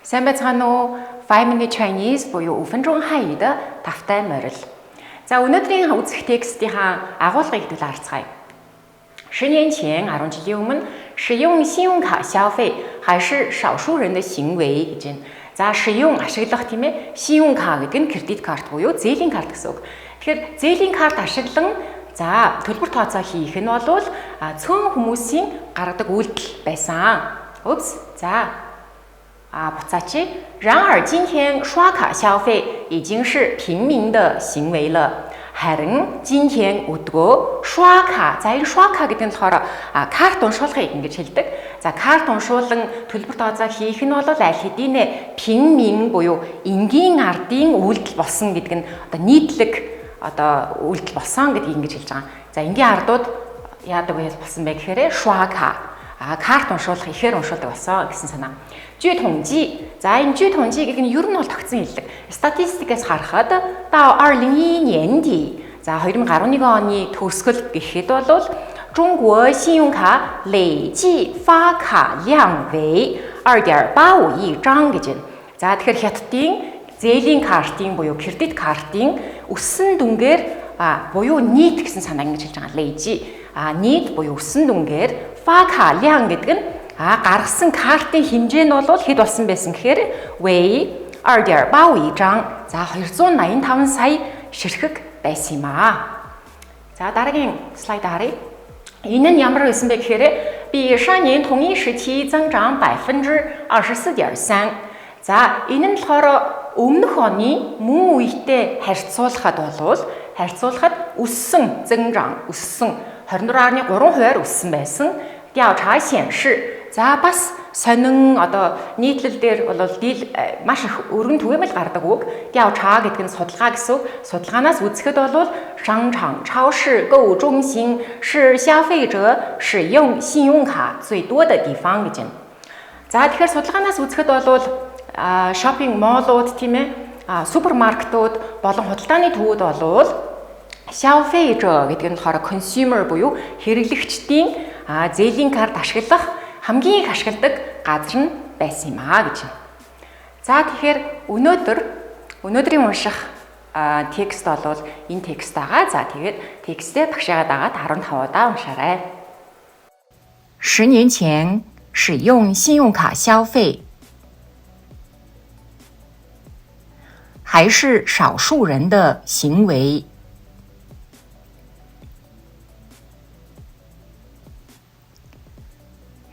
Сайн байцгаана уу? 5-minute Chinese буюу 5分钟汉语的 тавтай морил. За өнөөдрийн үзэх текстийнхаа агуулгыг харцгаая. 10年前10жилийн өмнө使用信用卡消费还是少数人的行为гэж байна. За使用ашиглах тийм ээ. 信用卡гэдэг нь кредит карт буюу зээлийн карт гэсэн үг. Тэгэхээр зээлийн карт ашиглан за төлбөр тооцоо хийх нь бол цөөн хүмүүсийн гаргадаг үйлдэл байсан. Oops. За 不在这。然而，今天刷卡消费已经是平民的行为了。харин今天өдгөө刷卡за энэ刷卡гэдэг нь болохоор карт уншуулгыг ингэж хэлдэг. За карт уншуулан төлбөр тооцоо хийх нь бол аль хэдийн平民буюу энгийн ардын үйлдэл болсон гэдэг нь одоо нийтлэг одоо үйлдэл болсон гэдгийг ингэж хэлж байгаа. За энгийн ардууд яадаг вэ болсон бэ гэхээр刷卡карт уншуулах ихээр уншуулдаг болсон гэсэн санаа. 据统计, за энэ 据统计гэдэг нь ер нь бол тогтсон хэллэг. Статистикээс харахад到2011年底, за 2011 оны төгсгөл гэхэд бол 中国信用卡累计发卡量为 2.85 亿张гэж байна. За тэгэхээр хятадын зээлийн картын буюу кредит картын өссөн дүнгээр буюу нийт гэсэн санааг ингэж хэлж байгаа.累计нийт буюу өссөн дүнгээр发卡量гэдэг нь гаргасан картын хэмжээ нь бол хэд болсон байсан гэхээр为 2.85 亿张. За 285 сая ширхэг байсан юм аа. За дараагийн слайд харъя. Энэ нь ямар байсан бэ гэхээр 比上年同一时期增长 24.3%. За энэ нь болохоор өмнөх оны мөн үетэй харьцуулахад өссөн өссөн 24.3% өссөн байсан. 调查显示 за бас сонин одоо нийтлэл дээр бол маш их өргөн түгээмэл гардаг үг. 调查гэдэг нь судалгаа гэсэн үг. Судалгаанаас үзэхэд бол 商场、超市、购物中心是消费者使用信用卡最多的地方гэж байна. За тэгэхээр судалгаанаас үзэхэд бол шопинг моллууд тийм ээ супермаркетууд болон худалдааны төвүүд бол 消费者гэдэг нь болохоор consumer буюу хэрэглэгчдийн зээлийн карт ашиглах хамгийн их ашигладаг газар нь байсан юм гэж. За тэгэхээр өнөөдрийн унших текст бол энэ текст байгаа. За тэгээд текстээ багшаагаа дагаад 15 удаа уншаарай. 10年前使用信用卡消费还是少数人的行为。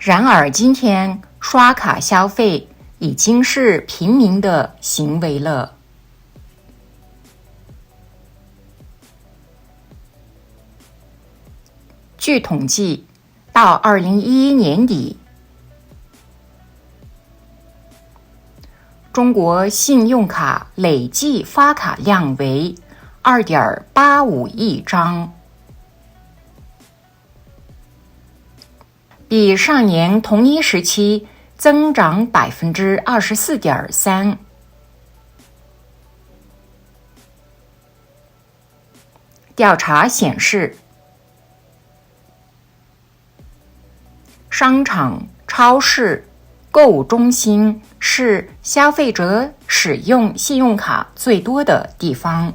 然而今天刷卡消费已经是平民的行为了。据统计，到2011年底，中国信用卡累计发卡量为 2.85 亿张。比上年同一时期增长 24.3%。调查显示，商场、超市、购物中心是消费者使用信用卡最多的地方。